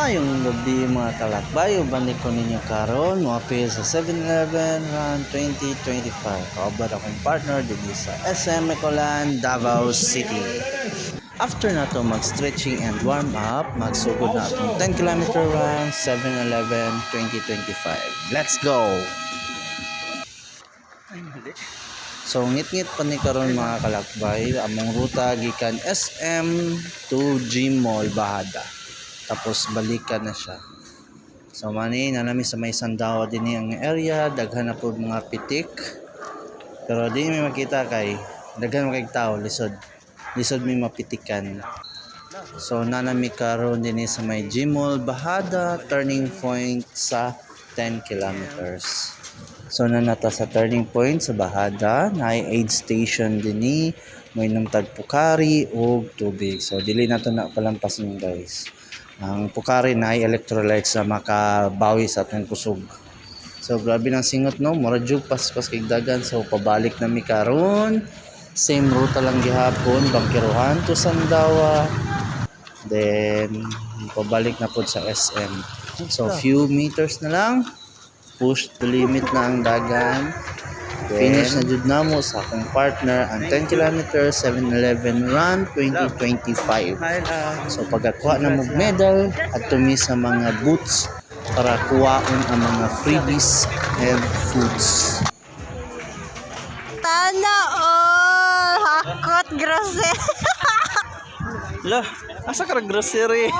Maayong gabi mga kalakbay, balik ko ninyo karon mga sa 7-Eleven run 2025. Kaobad akong partner din sa SM Mecolan, Davao City. After na to mag-stretching and warm up, magsugod na itong 10 km run 7-Eleven 2025. Let's go! So ngit-ngit pa ni karon mga kalakbay, among ruta gikan SM to G Mall Bahada. Tapos balikan na siya. So mani na namin sa may Sandawa din ang area, daghan na po mga pitik. Pero di may makita kay daghan mga tao lisod. Lisod may mapitikan. So nanami karon din sa may G Mall Bahada, turning point sa 10 kilometers. So nanata sa turning point sa Bahada, na aid station dinhi, may nang tagpukari o tubig. So dili na to na palampasin guys. Ang pukari na ay electrolytes na makabawi sa atong kusog. So grabe ng singot no, mura jud pas kay dagan. So pabalik na mi karon. Same ruta lang gihapon, Bangkiruhan to Sandawa. Then pabalik na pod sa SM. So few meters na lang. Push the limit na ang dagan. Finish na jud namo sa akong partner ang 10 km 7-Eleven run 2025. So pagkakuha na mo medal at tumi sa mga booths para kuwaon ang mga freebies and foods. Tana all hakot grocery. Lah, asa ka grocery?